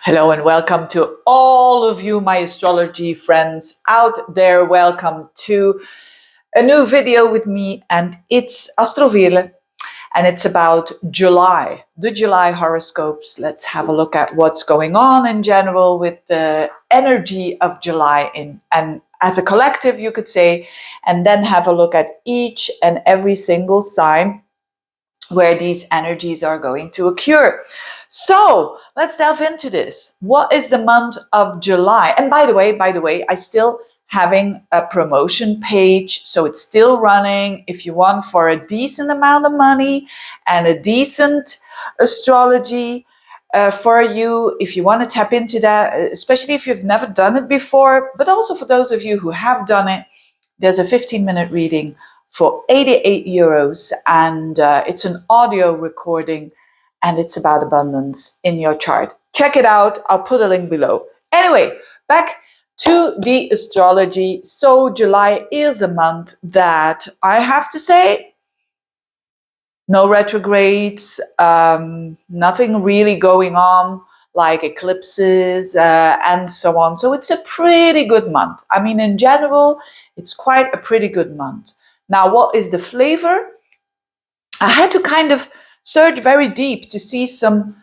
Hello and welcome to all of you, my astrology friends out there. Welcome to a new video with me, and it's Veerle, and it's about July, the July horoscopes. Let's have a look at what's going on in general with the energy of July and as a collective, you could say, and then have a look at each and every single sign where these energies are going to occur. So let's delve into this. What is the month of July? And by the way, I still having a promotion page, so it's still running. If you want for a decent amount of money and a decent astrology for you, if you want to tap into that, especially if you've never done it before, but also for those of you who have done it, there's a 15-minute reading for 88 euros, and it's an audio recording, and it's about abundance in your chart. Check it out. I'll put a link below. Anyway, back to the astrology. So July is a month that I have to say, no retrogrades, nothing really going on like eclipses and so on. So it's a pretty good month. I mean, in general, it's quite a pretty good month. Now, what is the flavor? I had to kind of search very deep to see some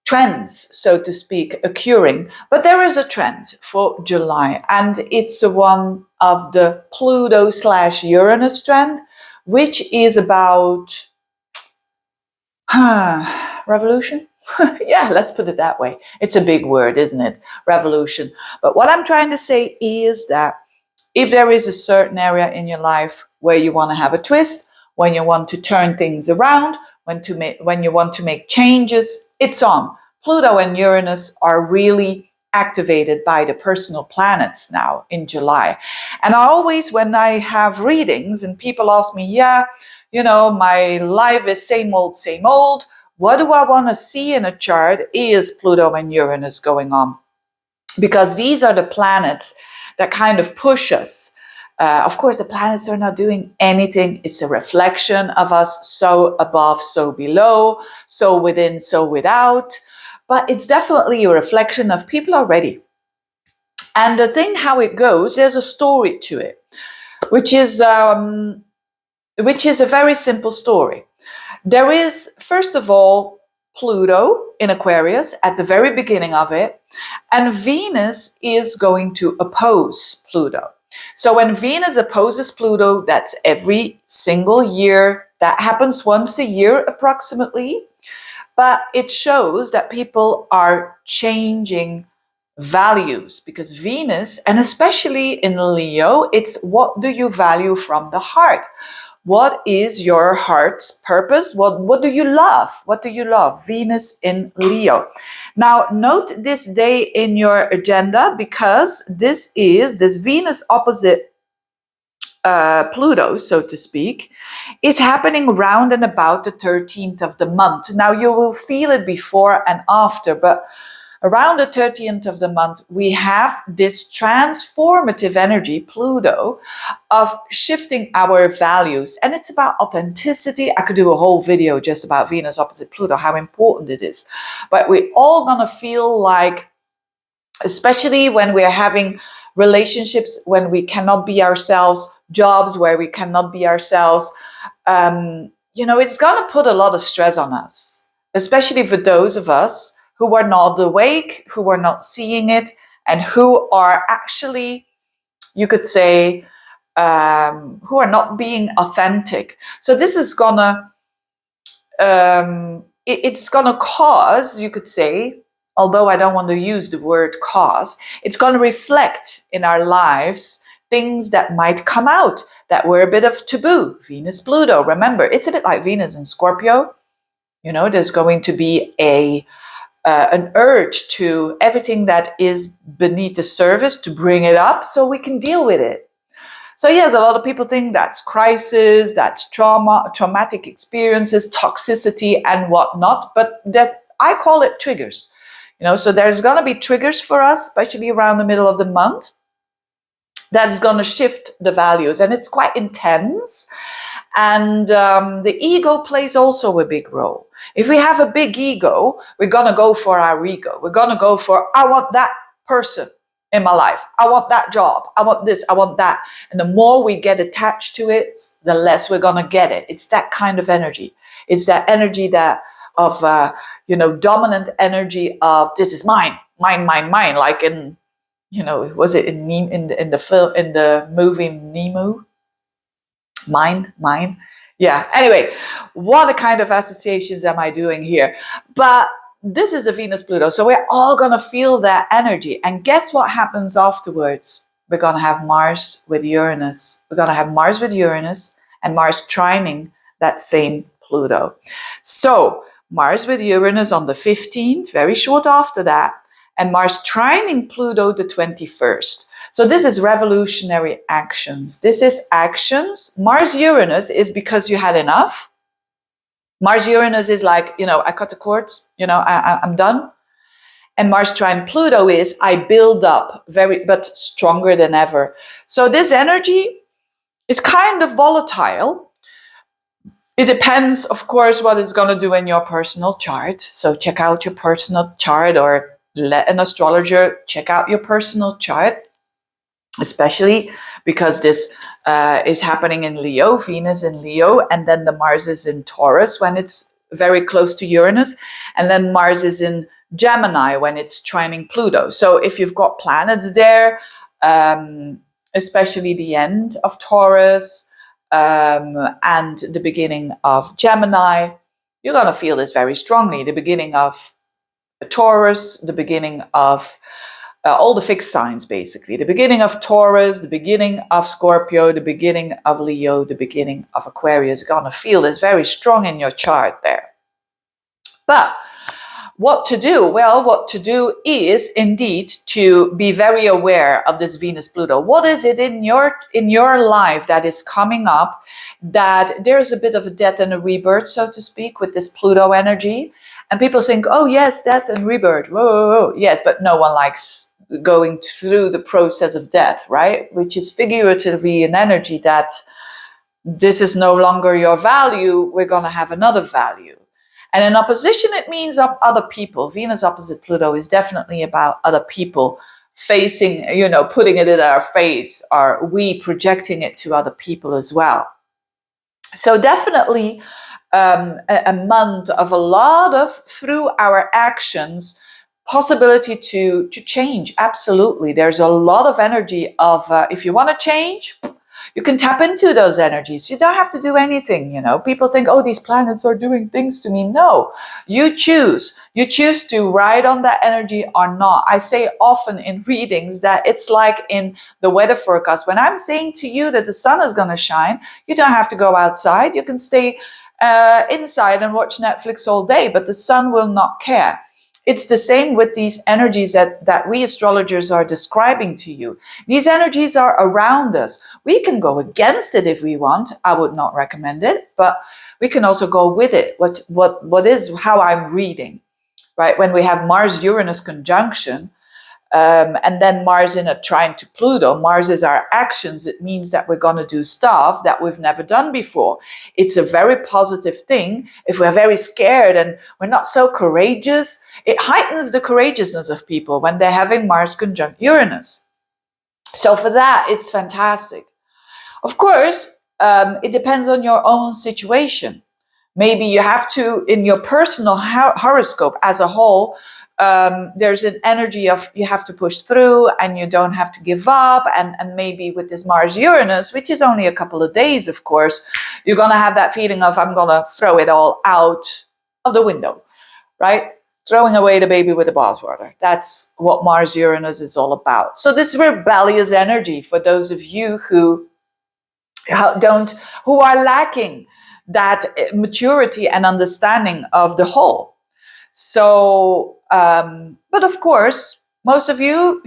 trends, so to speak, occurring. But there is a trend for July, and it's the one of the Pluto/Uranus trend, which is about revolution. Yeah, let's put it that way. It's a big word, isn't it? Revolution. But what I'm trying to say is that if there is a certain area in your life where you want to have a twist, when you want to turn things around, when you want to make changes, it's on. Pluto and Uranus are really activated by the personal planets now in July. And I always, when I have readings and people ask me, my life is same old. What do I want to see in a chart? Is Pluto and Uranus going on? Because these are the planets that kind of push us. Of course, the planets are not doing anything. It's a reflection of us, so above, so below, so within, so without. But it's definitely a reflection of people are ready. And the thing how it goes, there's a story to it, which is a very simple story. There is, first of all, Pluto in Aquarius at the very beginning of it, and Venus is going to oppose Pluto. So when Venus opposes Pluto, that's every single year. That happens once a year approximately. But it shows that people are changing values because Venus, and especially in Leo, it's what do you value from the heart? What is your heart's purpose? What do you love? What do you love? Venus in Leo. Now, note this day in your agenda because this Venus opposite Pluto, so to speak, is happening around and about the 13th of the month. Now, you will feel it before and after, but around the 13th of the month, we have this transformative energy, Pluto, of shifting our values. And it's about authenticity. I could do a whole video just about Venus opposite Pluto, how important it is. But we're all going to feel like, especially when we're having relationships, when we cannot be ourselves, jobs where we cannot be ourselves, it's going to put a lot of stress on us, especially for those of us who are not awake, who are not seeing it, and who are actually, you could say, who are not being authentic. So this is gonna, it's gonna cause, you could say, although I don't want to use the word cause, it's gonna reflect in our lives things that might come out that were a bit of taboo. Venus, Pluto, remember, it's a bit like Venus in Scorpio. There's going to be an urge to everything that is beneath the surface to bring it up so we can deal with it. So yes, a lot of people think that's crisis, that's traumatic experiences, toxicity and whatnot, but that I call it triggers. So there's going to be triggers for us, especially around the middle of the month, that's going to shift the values, and it's quite intense. And the ego plays also a big role. If we have a big ego, we're going to go for our ego. We're going to go for, I want that person in my life. I want that job. I want this. I want that. And the more we get attached to it, the less we're going to get it. It's that kind of energy. It's that energy that of, dominant energy of this is mine, mine, mine, mine. Like in, was it in the film, in the movie Nemo? Mine. Yeah. Anyway, what kind of associations am I doing here? But this is a Venus Pluto. So we're all going to feel that energy. And guess what happens afterwards? We're going to have Mars with Uranus. We're going to have Mars with Uranus and Mars trining that same Pluto. So Mars with Uranus on the 15th, very short after that, and Mars trining Pluto the 21st. So this is revolutionary actions. This is actions. Mars-Uranus is because you had enough. Mars-Uranus is like, I cut the cords, I'm done. And Mars trine Pluto is I build up but stronger than ever. So this energy is kind of volatile. It depends, of course, what it's going to do in your personal chart. So check out your personal chart, or let an astrologer check out your personal chart. Especially because this is happening in Leo, Venus in Leo, and then the Mars is in Taurus when it's very close to Uranus, and then Mars is in Gemini when it's trining Pluto. So if you've got planets there, especially the end of Taurus and the beginning of Gemini, you're going to feel this very strongly. The beginning of Taurus, the beginning of all the fixed signs, basically. The beginning of Taurus, the beginning of Scorpio, the beginning of Leo, the beginning of Aquarius. You're going to feel this very strong in your chart there. But what to do? Well, what to do is indeed to be very aware of this Venus-Pluto. What is it in your life that is coming up that there's a bit of a death and a rebirth, so to speak, with this Pluto energy? And people think, oh yes, death and rebirth. Whoa, whoa, whoa. Yes, but no one likes going through the process of death, right? Which is figuratively an energy that this is no longer your value. We're going to have another value. And in opposition, it means of other people. Venus opposite Pluto is definitely about other people facing, putting it in our face, or we projecting it to other people as well. So definitely a month of a lot of, through our actions, possibility to change. Absolutely. There's a lot of energy of, if you want to change, you can tap into those energies. You don't have to do anything, People think, oh, these planets are doing things to me. No, you choose. You choose to ride on that energy or not. I say often in readings that it's like in the weather forecast. When I'm saying to you that the sun is going to shine, you don't have to go outside. You can stay inside and watch Netflix all day, but the sun will not care. It's the same with these energies that we astrologers are describing to you. These energies are around us. We can go against it if we want. I would not recommend it, but we can also go with it. What is how I'm reading, right? When we have Mars-Uranus conjunction, and then Mars in a trine to Pluto. Mars is our actions. It means that we're going to do stuff that we've never done before. It's a very positive thing. If we're very scared and we're not so courageous, it heightens the courageousness of people when they're having Mars conjunct Uranus. So for that, it's fantastic. Of course, it depends on your own situation. Maybe you have to, in your personal horoscope as a whole, there's an energy of you have to push through and you don't have to give up. And maybe with this Mars-Uranus, which is only a couple of days, of course, you're going to have that feeling of I'm going to throw it all out of the window, right? Throwing away the baby with the bathwater. That's what Mars-Uranus is all about. So this rebellious energy for those of you who are lacking that maturity and understanding of the whole. So, but of course, most of you,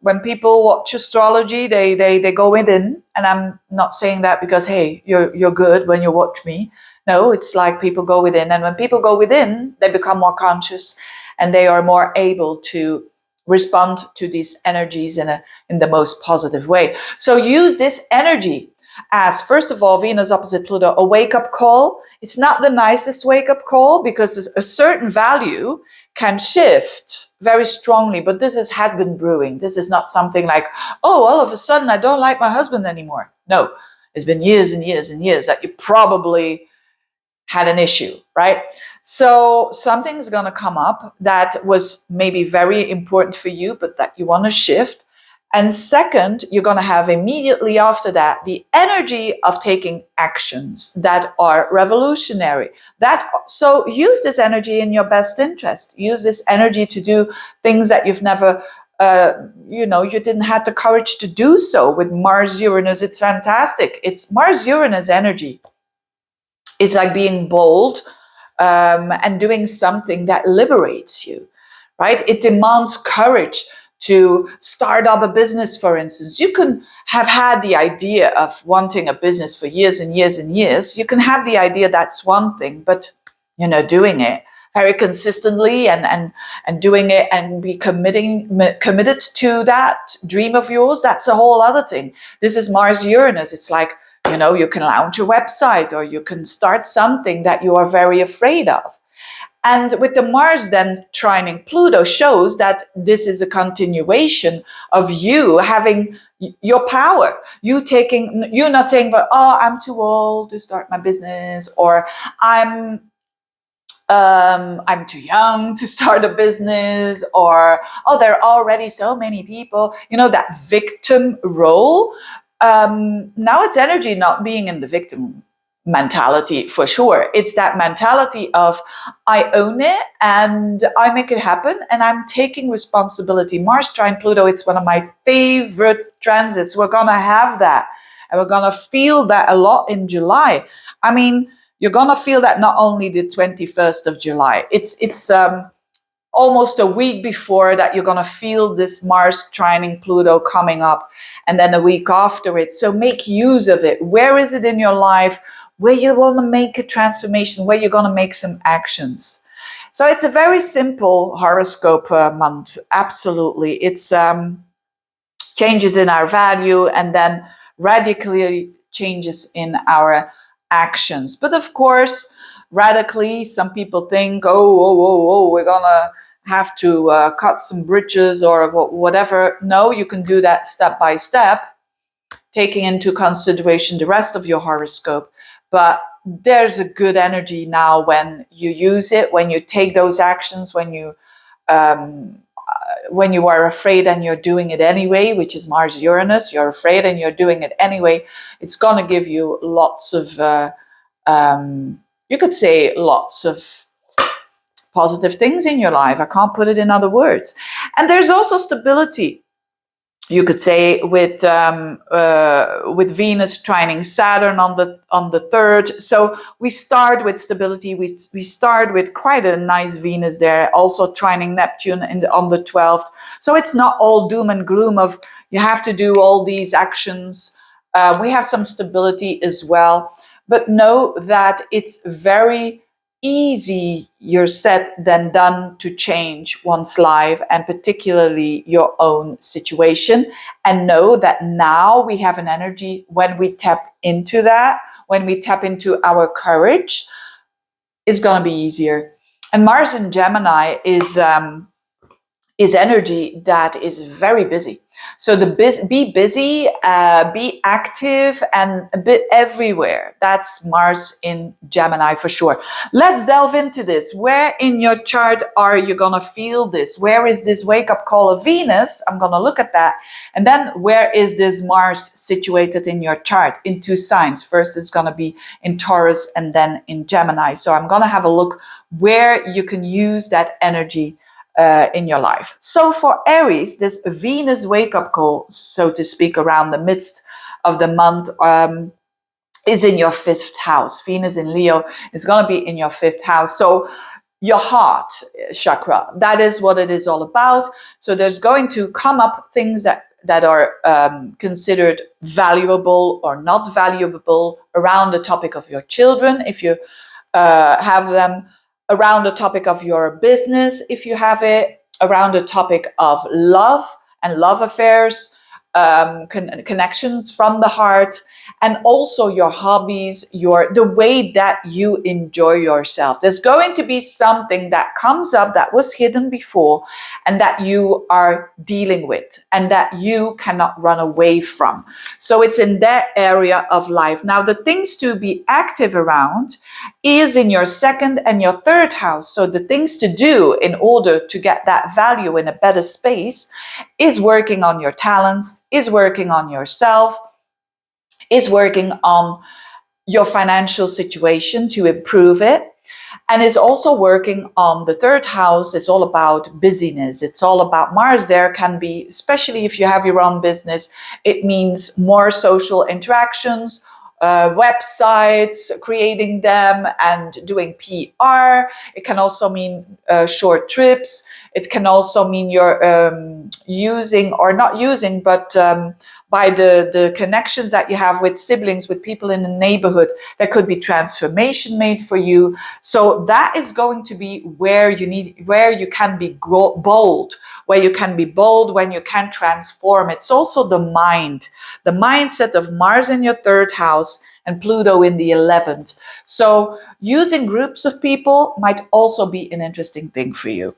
when people watch astrology, they go within, and I'm not saying that because, hey, you're good when you watch me. No, it's like people go within, and when people go within, they become more conscious, and they are more able to respond to these energies in the most positive way. So use this energy as, first of all, Venus opposite Pluto, a wake-up call. It's not the nicest wake-up call because a certain value can shift very strongly, but has been brewing. This is not something like, oh, all of a sudden I don't like my husband anymore. No, it's been years and years and years that you probably had an issue, right? So something's going to come up that was maybe very important for you, but that you want to shift. And second, you're going to have immediately after that the energy of taking actions that are revolutionary. So use this energy in your best interest. Use this energy to do things that you've never, you didn't have the courage to do so. With Mars Uranus, it's fantastic. It's Mars Uranus energy. It's like being bold and doing something that liberates you, right? It demands courage to start up a business, for instance. You can have had the idea of wanting a business for years and years and years. You can have the idea, that's one thing, but doing it very consistently and doing it and be committed to that dream of yours, that's a whole other thing. This is Mars Uranus. It's like, you can launch a website or you can start something that you are very afraid of. And with the Mars then trining Pluto shows that this is a continuation of you having your power. You're not saying, but I'm too old to start my business, or I'm too young to start a business, or there are already so many people. That victim role. Now it's energy not being in the victim mentality for sure. It's that mentality of I own it and I make it happen and I'm taking responsibility. Mars trine Pluto, it's one of my favorite transits. We're going to have that and we're going to feel that a lot in July. I mean, you're going to feel that not only the 21st of July, it's almost a week before that you're going to feel this Mars trining Pluto coming up, and then a week after it. So make use of it. Where is it in your life where you want to make a transformation, where you're going to make some actions? So it's a very simple horoscope month. Absolutely. It's changes in our value and then radically changes in our actions. But of course, radically, some people think, we're going to have to cut some bridges or whatever. No, you can do that step by step, taking into consideration the rest of your horoscope. But there's a good energy now when you use it, when you take those actions, when you are afraid and you're doing it anyway, which is Mars Uranus. You're afraid and you're doing it anyway. It's going to give you lots of, you could say, lots of positive things in your life. I can't put it in other words. And there's also stability, you could say, with Venus trining Saturn on the 3rd. So we start with stability. We start with quite a nice Venus there, also trining Neptune on the 12th. So it's not all doom and gloom of you have to do all these actions. We have some stability as well. But know that it's very easier said than done to change one's life, and particularly your own situation. And know that now we have an energy when we tap into that, when we tap into our courage, it's going to be easier. And Mars in Gemini is energy that is very busy. So be busy, be active, and a bit everywhere. That's Mars in Gemini for sure. Let's delve into this. Where in your chart are you going to feel this? Where is this wake-up call of Venus? I'm going to look at that. And then where is this Mars situated in your chart? In 2 signs. First it's going to be in Taurus and then in Gemini. So I'm going to have a look where you can use that energy in your life. So for Aries, this Venus wake-up call, so to speak, around the midst of the month is in your 5th house. Venus in Leo is going to be in your 5th house. So your heart chakra, that is what it is all about. So there's going to come up things that are considered valuable or not valuable around the topic of your children, if you have them, around the topic of your business, if you have it, around the topic of love and love affairs, connections from the heart, and also your hobbies, the way that you enjoy yourself. There's going to be something that comes up that was hidden before and that you are dealing with and that you cannot run away from. So it's in that area of life. Now, the things to be active around is in your second and your third house. So the things to do in order to get that value in a better space is working on your talents, is working on yourself, is working on your financial situation to improve it, and is also working on the third house. It's all about busyness. It's all about Mars. There can be, especially if you have your own business, it means more social interactions, websites, creating them and doing PR. It can also mean short trips. It can also mean you're using or not using, but by the connections that you have with siblings, with people in the neighborhood, there could be transformation made for you. So that is going to be where you can be bold, when you can transform. It's also the mind, the mindset of Mars in your third house and Pluto in the 11th. So using groups of people might also be an interesting thing for you.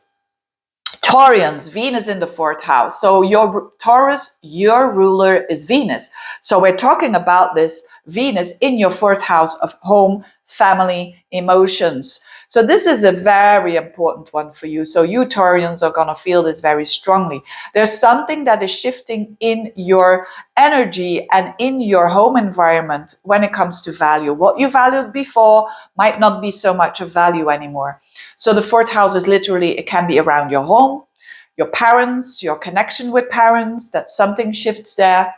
Taurians, Venus in the fourth house. So your Taurus, your ruler is Venus. So we're talking about this Venus in your fourth house of home, family, emotions. So this is a very important one for you. So you Taurians are going to feel this very strongly. There's something that is shifting in your energy and in your home environment when it comes to value. What you valued before might not be so much of value anymore. So the fourth house is literally, it can be around your home, your parents, your connection with parents, that something shifts there.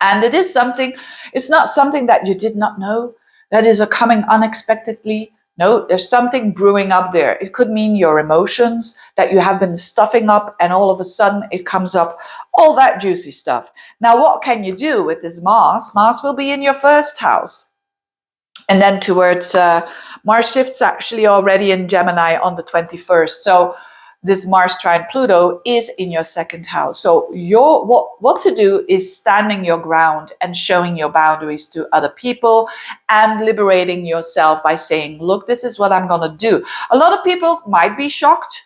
And it is something, it's not something that you did not know, that is coming unexpectedly. No, there's something brewing up there. It could mean your emotions that you have been stuffing up and all of a sudden it comes up, all that juicy stuff. Now, what can you do with this Mars? Mars will be in your first house. And then towards Mars shifts actually already in Gemini on the 21st. So this Mars trine Pluto is in your second house. So what to do is standing your ground and showing your boundaries to other people and liberating yourself by saying, look, this is what I'm going to do. A lot of people might be shocked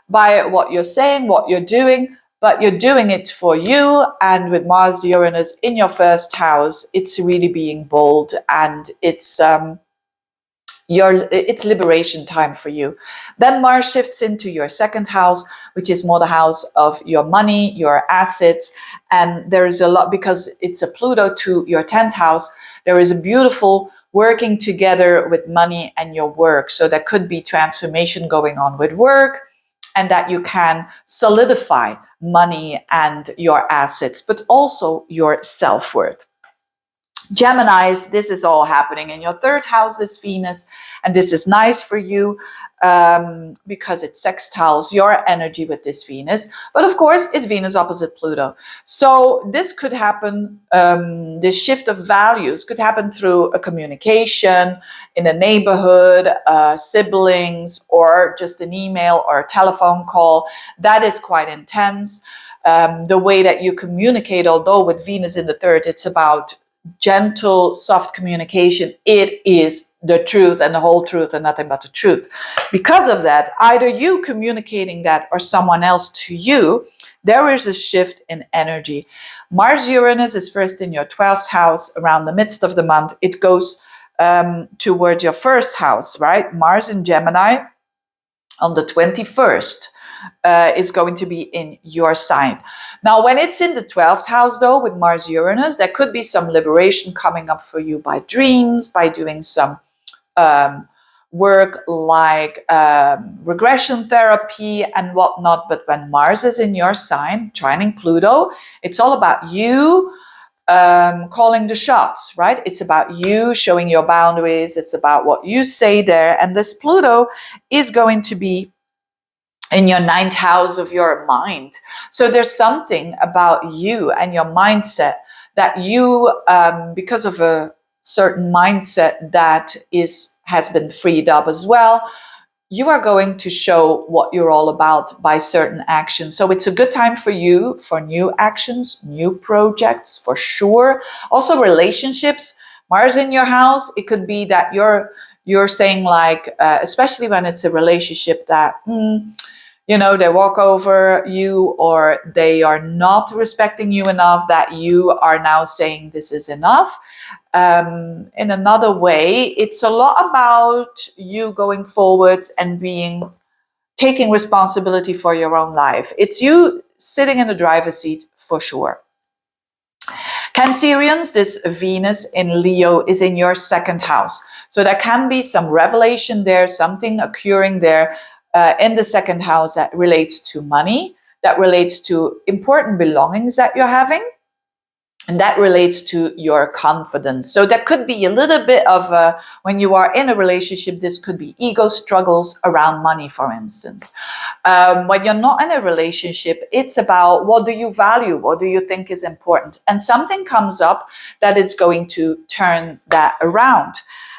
by what you're saying, what you're doing, but you're doing it for you. And with Mars Uranus in your first house, it's really being bold, and it's liberation time for you. Then Mars shifts into your second house, which is more the house of your money, your assets. And there is a lot, because it's a Pluto to your 10th house, there is a beautiful working together with money and your work. So there could be transformation going on with work, and that you can solidify money and your assets, but also your self-worth. Geminis, this is all happening in your third house, this Venus, and this is nice for you because it sextiles your energy with this Venus. But of course, it's Venus opposite Pluto. So this could happen, this shift of values could happen through a communication in a neighborhood, siblings, or just an email or a telephone call. That is quite intense. The way that you communicate, although with Venus in the third, it's about gentle, soft communication. It is the truth and the whole truth and nothing but the truth. Because of that, either you communicating that or someone else to you, there is a shift in energy. Mars Uranus is first in your 12th house around the midst of the month. It goes towards your first house, right? Mars in Gemini on the 21st. Is going to be in your sign. Now, when it's in the 12th house, though, with Mars Uranus, there could be some liberation coming up for you by dreams, by doing some work like regression therapy and whatnot. But when Mars is in your sign, trining Pluto, it's all about you calling the shots, right? It's about you showing your boundaries. It's about what you say there. And this Pluto is going to be in your 9th house of your mind. So there's something about you and your mindset that you, because of a certain mindset that has been freed up as well, you are going to show what you're all about by certain actions. So it's a good time for you for new actions, new projects, for sure. Also relationships. Mars in your house, it could be that you're saying like, especially when it's a relationship that, they walk over you or they are not respecting you enough, that you are now saying this is enough. In another way, it's a lot about you going forwards and taking responsibility for your own life. It's you sitting in the driver's seat for sure. Cancerians, this Venus in Leo is in your second house. So there can be some revelation there, something occurring there in the second house that relates to money, that relates to important belongings that you're having, and that relates to your confidence. So that could be a little bit of when you are in a relationship, this could be ego struggles around money, for instance. When you're not in a relationship, it's about what do you value? What do you think is important? And something comes up that it's going to turn that around.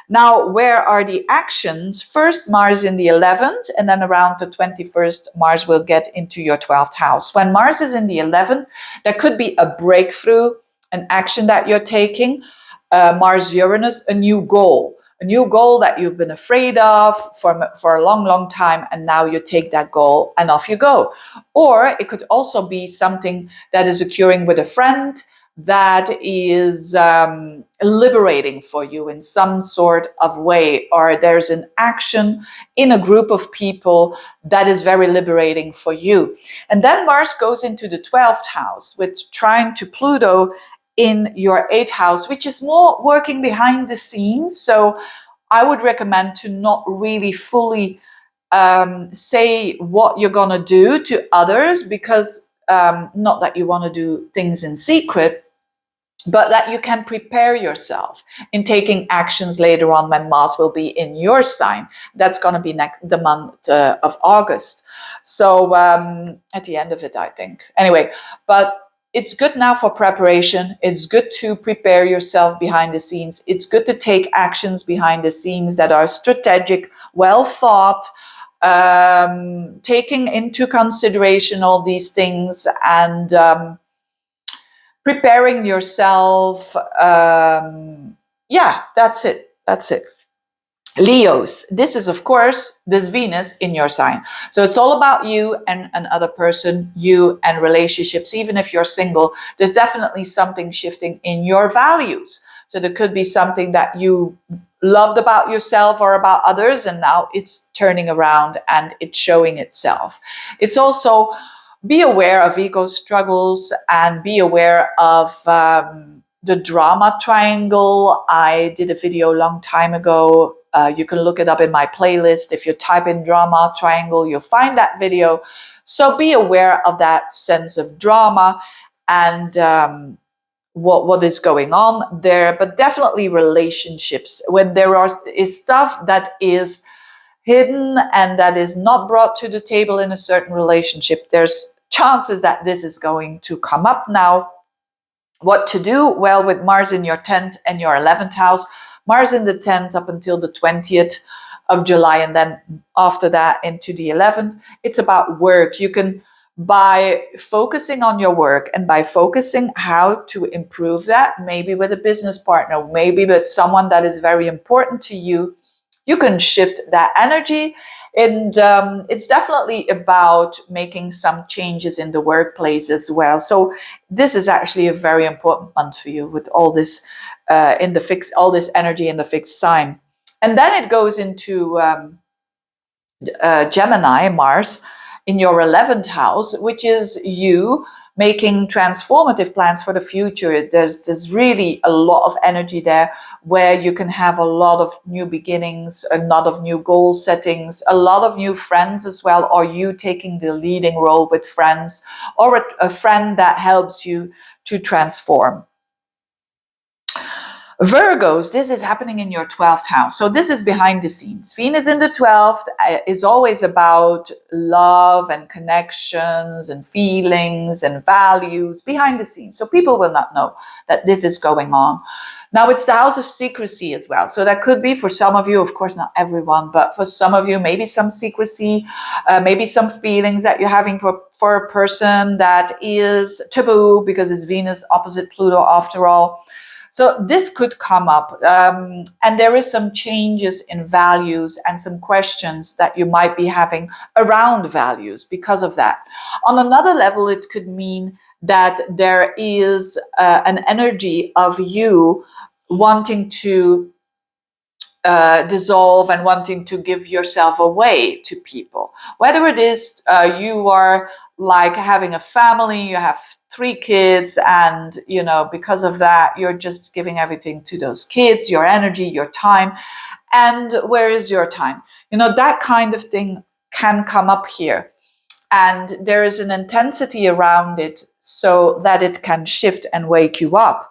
Now, where are the actions? First, Mars in the 11th, and then around the 21st, Mars will get into your 12th house. When Mars is in the 11th, there could be a breakthrough, an action that you're taking. Mars Uranus, a new goal that you've been afraid of for a long, long time, and now you take that goal and off you go. Or it could also be something that is occurring with a friend that is liberating for you in some sort of way, or there's an action in a group of people that is very liberating for you. And then Mars goes into the 12th house with trine to Pluto in your 8th house, which is more working behind the scenes. So I would recommend to not really fully say what you're going to do to others, because not that you want to do things in secret, but that you can prepare yourself in taking actions later on when Mars will be in your sign. That's going to be the month of August. So at the end of it, I think. Anyway, but it's good now for preparation. It's good to prepare yourself behind the scenes. It's good to take actions behind the scenes that are strategic, well thought, taking into consideration all these things, and preparing yourself. That's it. Leos, this is of course this Venus in your sign. So it's all about you and another person, you and relationships. Even if you're single, there's definitely something shifting in your values. So there could be something that you loved about yourself or about others, and now it's turning around and it's showing itself. It's also be aware of ego struggles and be aware of the drama triangle. I did a video a long time ago. You can look it up in my playlist. If you type in drama triangle, you'll find that video. So be aware of that sense of drama and what is going on there. But definitely relationships. When there is stuff that is hidden and that is not brought to the table in a certain relationship, there's chances that this is going to come up now. What to do? Well, with Mars in your 10th and your 11th house, Mars in the 10th up until the 20th of July, and then after that into the 11th, it's about work. You can, by focusing on your work and by focusing how to improve that, maybe with a business partner, maybe with someone that is very important to you, you can shift that energy. And it's definitely about making some changes in the workplace as well. So this is actually a very important month for you with all this all this energy in the fixed sign. And then it goes into Gemini, Mars, in your 11th house, which is you making transformative plans for the future. There's really a lot of energy there where you can have a lot of new beginnings, a lot of new goal settings, a lot of new friends as well, or you taking the leading role with friends, or a friend that helps you to transform. Virgos, this is happening in your 12th house. So this is behind the scenes. Venus in the 12th is always about love and connections and feelings and values behind the scenes. So people will not know that this is going on. Now it's the house of secrecy as well. So that could be for some of you, of course not everyone, but for some of you, maybe some secrecy, maybe some feelings that you're having for a person that is taboo because it's Venus opposite Pluto after all. So this could come up, and there is some changes in values and some questions that you might be having around values because of that. On another level, it could mean that there is an energy of you wanting to dissolve and wanting to give yourself away to people. Whether it is you are like having a family, you have 3 kids, and because of that you're just giving everything to those kids, your energy, your time. And where is your time? That kind of thing can come up here, and there is an intensity around it so that it can shift and wake you up.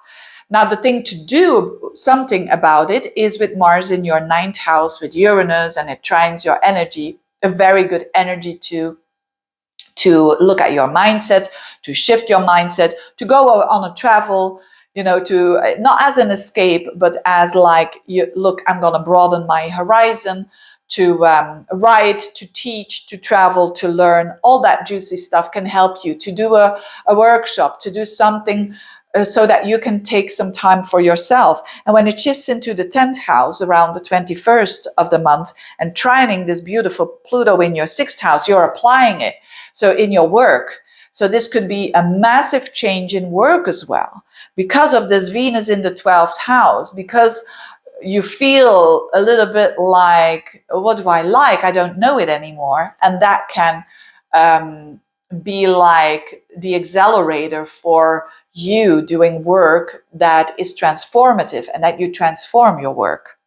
Now, the thing to do something about it is with Mars in your 9th house with Uranus, and it trines your energy, a very good energy to look at your mindset, to shift your mindset, to go on a travel, to not as an escape, but as like, look, I'm going to broaden my horizon, to write, to teach, to travel, to learn. All that juicy stuff can help you to do a workshop, to do something so that you can take some time for yourself. And when it shifts into the 10th house around the 21st of the month and trining this beautiful Pluto in your 6th house, you're applying it. So in your work. So this could be a massive change in work as well, because of this Venus in the 12th house, because you feel a little bit like, what do I like? I don't know it anymore. And that can be like the accelerator for you doing work that is transformative and that you transform your work.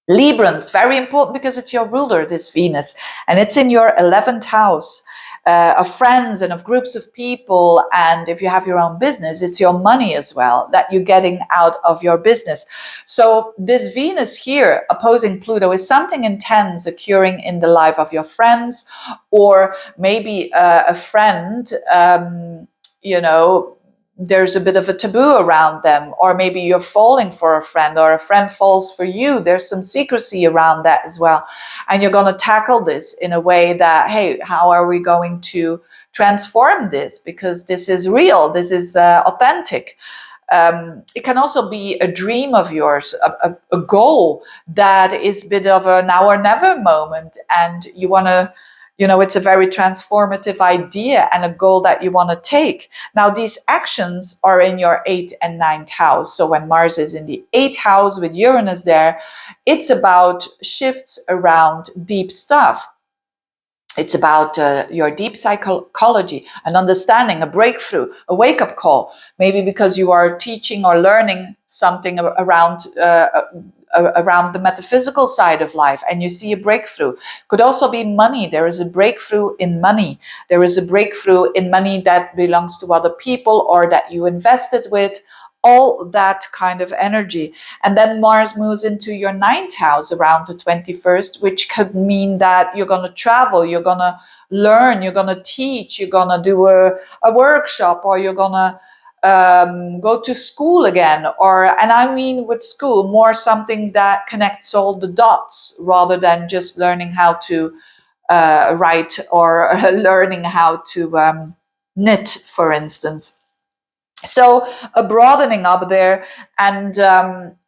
Librans, very important because it's your ruler, this Venus, and it's in your 11th house of friends and of groups of people. And if you have your own business, it's your money as well that you're getting out of your business. So this Venus here opposing Pluto is something intense occurring in the life of your friends, or maybe a friend, there's a bit of a taboo around them, or maybe you're falling for a friend or a friend falls for you. There's some secrecy around that as well. And you're going to tackle this in a way that, hey, how are we going to transform this? Because this is real. This is authentic. It can also be a dream of yours, a goal that is a bit of a now or never moment. And you want to, it's a very transformative idea and a goal that you want to take. Now, these actions are in your 8th and 9th house. So when Mars is in the 8th house with Uranus there, it's about shifts around deep stuff. It's about your deep psychology, an understanding, a breakthrough, a wake-up call. Maybe because you are teaching or learning something around the metaphysical side of life, and you see a breakthrough. Could also be money. There is a breakthrough in money. There is a breakthrough in money that belongs to other people or that you invested with. All that kind of energy. And then Mars moves into your 9th house around the 21st, which could mean that you're going to travel, you're going to learn, you're going to teach, you're going to do a workshop, or you're going to go to school again. And I mean with school, more something that connects all the dots rather than just learning how to write or learning how to knit, for instance. So a broadening up there, and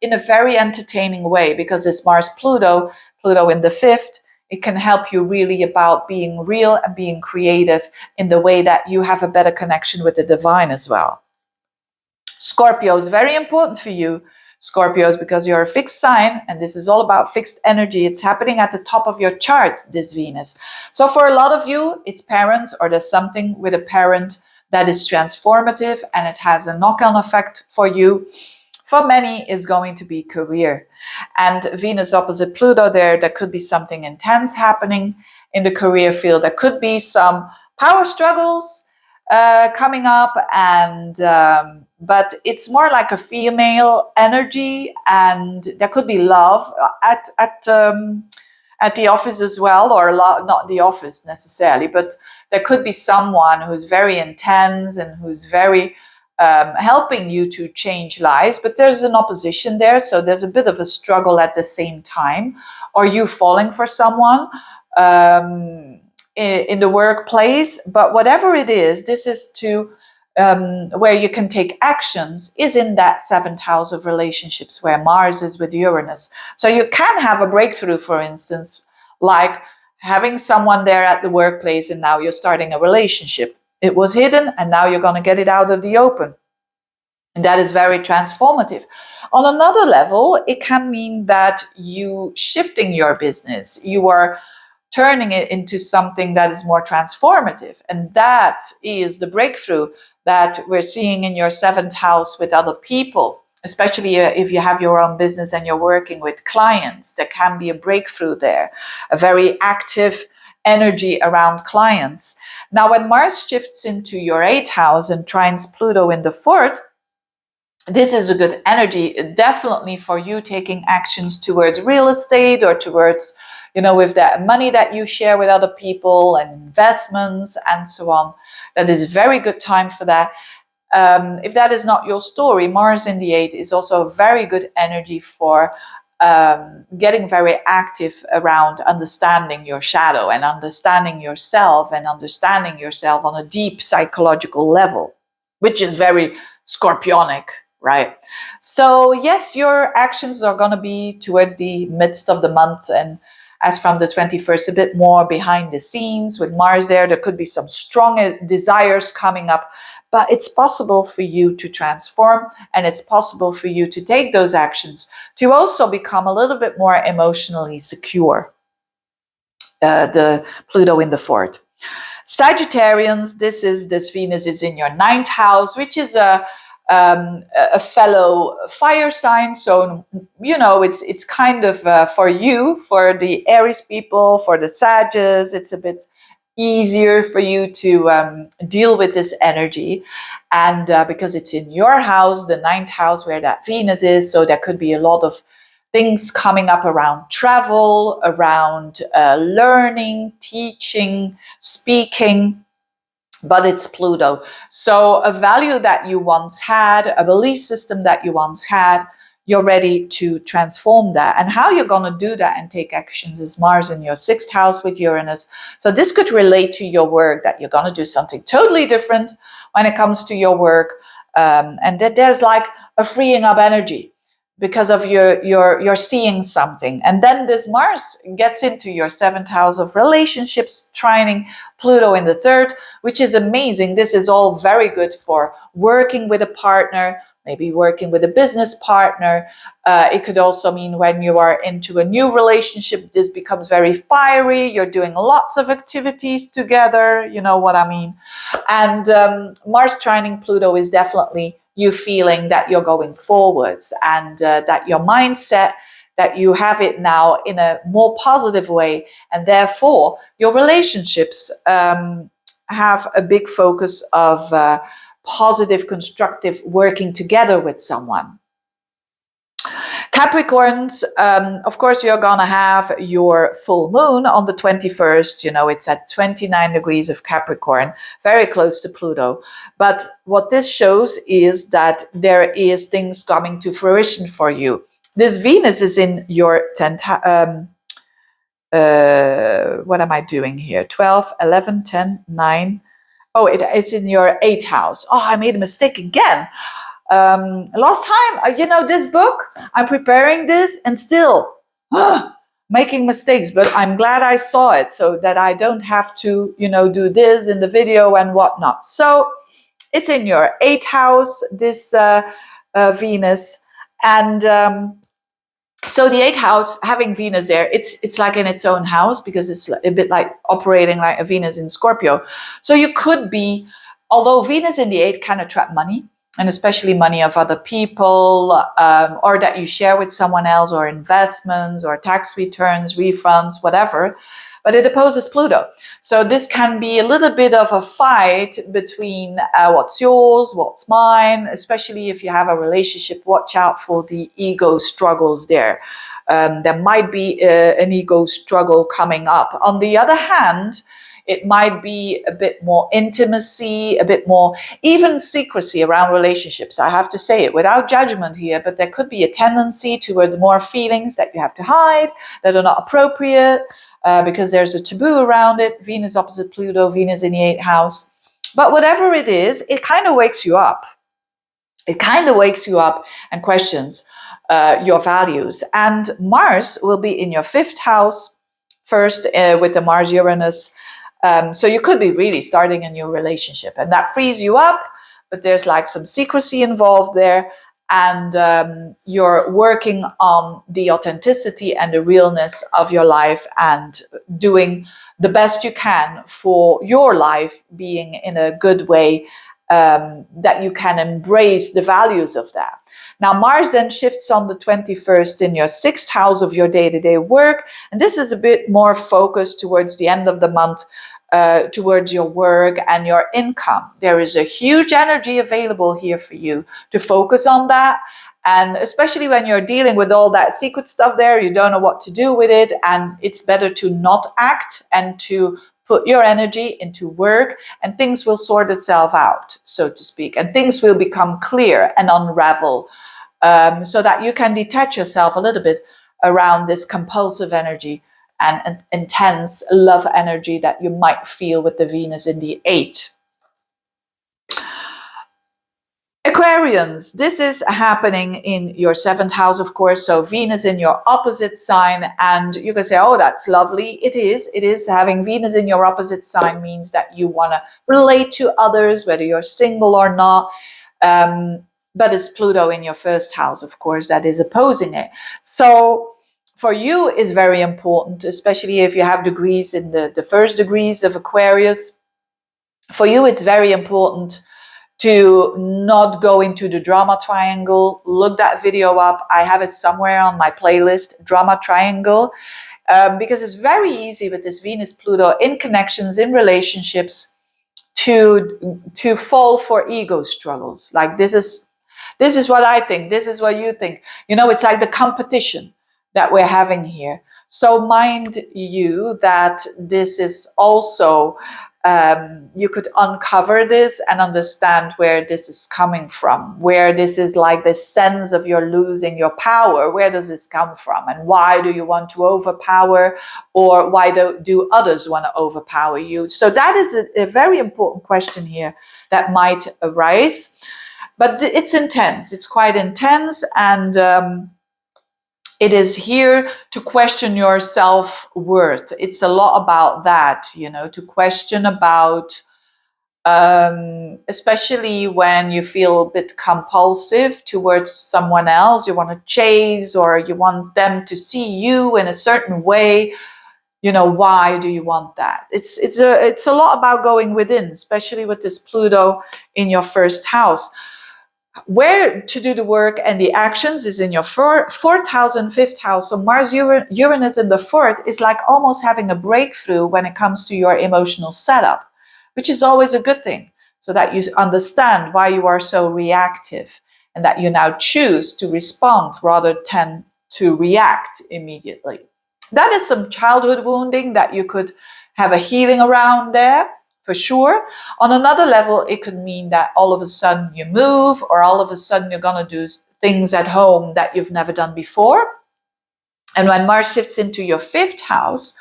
in a very entertaining way, because it's Mars-Pluto in the 5th, it can help you really about being real and being creative in the way that you have a better connection with the divine as well. Scorpio is very important for you, Scorpios, because you're a fixed sign, and this is all about fixed energy. It's happening at the top of your chart, this Venus. So for a lot of you, it's parents, or there's something with a parent that is transformative and it has a knock-on effect for you. For many, is going to be career. And Venus opposite Pluto there could be something intense happening in the career field. There could be some power struggles coming up, and but it's more like a female energy, and there could be love at the office as well, or not the office necessarily, but there could be someone who's very intense and who's very helping you to change lives, but there's an opposition there, so there's a bit of a struggle at the same time. Or you falling for someone in the workplace, but whatever it is, this is to where you can take actions is in that 7th house of relationships where Mars is with Uranus. So you can have a breakthrough, for instance, like having someone there at the workplace and now you're starting a relationship. It was hidden and now you're going to get it out of the open. And that is very transformative. On another level, it can mean that you shifting your business, you are turning it into something that is more transformative. And that is the breakthrough that we're seeing in your 7th house with other people, especially if you have your own business and you're working with clients. There can be a breakthrough there, a very active energy around clients. Now, when Mars shifts into your 8th house and trines Pluto in the 4th, this is a good energy, definitely for you taking actions towards real estate or towards, with that money that you share with other people and investments and so on. That is a very good time for that. If that is not your story, Mars in the 8th is also a very good energy for getting very active around understanding your shadow and understanding yourself on a deep psychological level, which is very Scorpionic, right? So yes, your actions are going to be towards the midst of the month, and as from the 21st, a bit more behind the scenes with Mars there. There could be some strong desires coming up, but it's possible for you to transform, and it's possible for you to take those actions to also become a little bit more emotionally secure. The Pluto in the 4th. Sagittarians, this Venus is in your 9th house, which is a fellow fire sign. So, it's kind of for you, for the Aries people, for the Sages, it's a bit easier for you to deal with this energy. And because it's in your house, the 9th house where that Venus is, so there could be a lot of things coming up around travel, around learning, teaching, speaking. But it's Pluto. So a value that you once had, a belief system that you once had, you're ready to transform that. And how you're going to do that and take actions is Mars in your 6th house with Uranus. So this could relate to your work, that you're going to do something totally different when it comes to your work. And that there's like a freeing up energy because of you're seeing something. And then this Mars gets into your 7th house of relationships, trining Pluto in the 3rd, which is amazing. This is all very good for working with a partner, maybe working with a business partner. It could also mean when you are into a new relationship, this becomes very fiery. You're doing lots of activities together, you know what I mean. And Mars trining Pluto is definitely you feeling that you're going forwards, and that your mindset, that you have it now in a more positive way, and therefore your relationships have a big focus of positive, constructive working together with someone. Capricorns, of course, you're going to have your full moon on the 21st. It's at 29 degrees of Capricorn, very close to Pluto. But what this shows is that there is things coming to fruition for you. This Venus is in your 10th, what am I doing here? 12, 11, 10, 9. Oh, it's in your 8th house. Oh, I made a mistake again. Last time, this book, I'm preparing this and still making mistakes, but I'm glad I saw it so that I don't have to, do this in the video and whatnot. So it's in your 8th house, this Venus. And so the 8th house, having Venus there, it's like in its own house, because it's a bit like operating like a Venus in Scorpio. So you could be, although Venus in the 8th can attract money, and especially money of other people, or that you share with someone else, or investments, or tax returns, refunds, whatever. But it opposes Pluto. So this can be a little bit of a fight between what's yours, what's mine, especially if you have a relationship. Watch out for the ego struggles there. There might be an ego struggle coming up. On the other hand, It might be a bit more intimacy, a bit more even secrecy around relationships. I have to say it without judgment here, but there could be a tendency towards more feelings that you have to hide, that are not appropriate, because there's a taboo around it. Venus opposite Pluto, Venus in the 8th house. But whatever it is, it kind of wakes you up. It kind of wakes you up and questions your values. And Mars will be in your 5th house first with the Mars-Uranus. So you could be really starting a new relationship, and that frees you up, but there's like some secrecy involved there. And you're working on the authenticity and the realness of your life and doing the best you can for your life being in a good way, that you can embrace the values of that. Now, Mars then shifts on the 21st in your 6th house of your day-to-day work. And this is a bit more focused towards the end of the month, towards your work and your income. There is a huge energy available here for you to focus on that. And especially when you're dealing with all that secret stuff there, you don't know what to do with it. And it's better to not act and to put your energy into work, and things will sort itself out, so to speak. And things will become clear and unravel, so that you can detach yourself a little bit around this compulsive energy and intense love energy that you might feel with the Venus in the 8th. Aquarians, this is happening in your 7th house, of course. So Venus in your opposite sign, and you can say, oh, that's lovely. It is. Having Venus in your opposite sign means that you want to relate to others, whether you're single or not. But it's Pluto in your 1st house, of course, that is opposing it. So for you, it's very important, especially if you have degrees in the 1st degrees of Aquarius. For you, it's very important to not go into the drama triangle. Look that video up. I have it somewhere on my playlist, Drama Triangle, because it's very easy with this Venus-Pluto in connections, in relationships, to fall for ego struggles. Like this is what I think. This is what you think. You know, it's like the competition that we're having here. So mind you that this is also, you could uncover this and understand where this is coming from, where this is like this sense of you're losing your power. Where does this come from? And why do you want to overpower, or why do others want to overpower you? So that is a very important question here that might arise. But it's intense. It's quite intense. And it is here to question your self-worth. It's a lot about that, you know, to question about, especially when you feel a bit compulsive towards someone else. You want to chase, or you want them to see you in a certain way. You know, why do you want that? It's a lot about going within, especially with this Pluto in your 1st house. Where to do the work and the actions is in your 4th house and 5th house. So Mars Uranus in the 4th is like almost having a breakthrough when it comes to your emotional setup, which is always a good thing, so that you understand why you are so reactive, and that you now choose to respond rather than to react immediately. That is some childhood wounding that you could have a healing around there, for sure. On another level, it could mean that all of a sudden you move, or all of a sudden you're going to do things at home that you've never done before. And when Mars shifts into your 5th house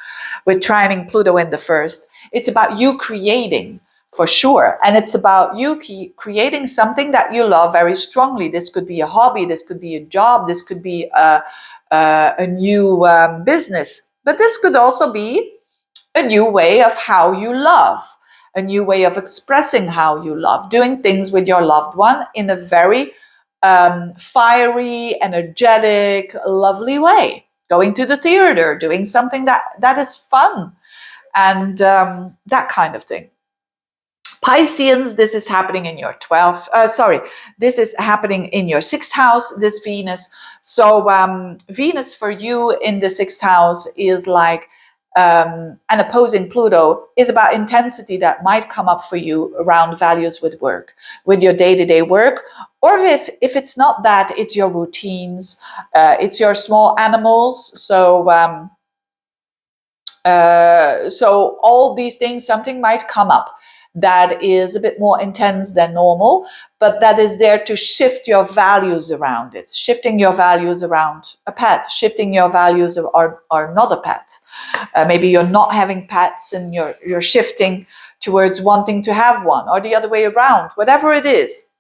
with trining Pluto in the 1st, it's about you creating, for sure. And it's about you creating something that you love very strongly. This could be a hobby, this could be a job, this could be a new business. But this could also be a new way of how you love, a new way of expressing how you love, doing things with your loved one in a very fiery, energetic, lovely way. Going to the theater, doing something that is fun, and that kind of thing. Pisceans, this is happening in your 12th, this is happening in your 6th house, this Venus. So Venus for you in the 6th house is like, and opposing Pluto is about intensity that might come up for you around values with work, with your day-to-day work. Or if it's not that, it's your routines, it's your small animals. So So all these things, something might come up that is a bit more intense than normal, but that is there to shift your values around it, shifting your values around a pet, shifting your values or not a pet. Maybe you're not having pets and you're shifting towards wanting to have one, or the other way around, whatever it is.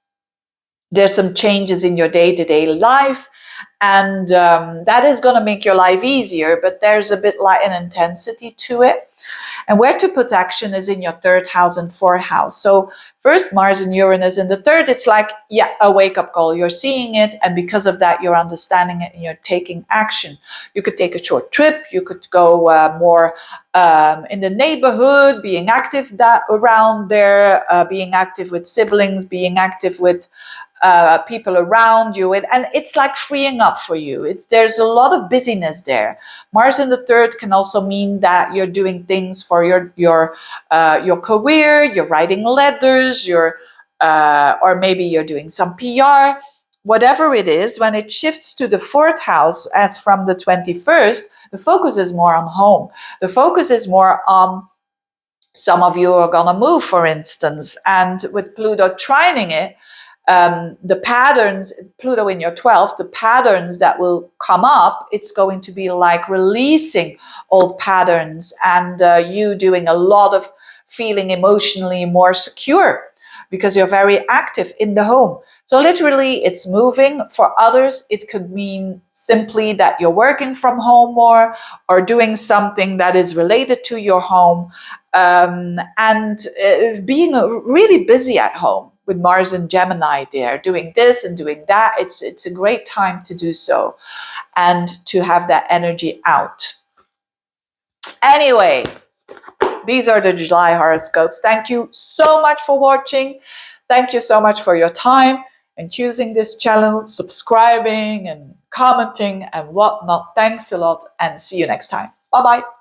There's some changes in your day-to-day life, and that is going to make your life easier, but there's a bit like an intensity to it. And where to put action is in your 3rd house and 4th house. So first, Mars and Uranus in the 3rd, it's like, yeah, a wake-up call. You're seeing it, and because of that, you're understanding it and you're taking action. You could take a short trip. You could go more in the neighborhood, being active around there, being active with siblings, being active with people around you, and it's like freeing up for you. There's a lot of busyness there. Mars in the 3rd can also mean that you're doing things for your career. You're writing letters. Or maybe you're doing some PR. Whatever it is, when it shifts to the 4th house, as from the 21st, the focus is more on home. The focus is more on, some of you are gonna move, for instance, and with Pluto trining it, the patterns, Pluto in your 12th, the patterns that will come up, it's going to be like releasing old patterns, and you doing a lot of feeling emotionally more secure because you're very active in the home. So literally it's moving. For others, it could mean simply that you're working from home more, or doing something that is related to your home, and being really busy at home. With Mars and Gemini there, doing this and doing that, it's a great time to do so and to have that energy out. Anyway, these are the July horoscopes. Thank you so much for watching. Thank you so much for your time and choosing this channel, subscribing and commenting and whatnot. Thanks a lot, and see you next time. Bye-bye.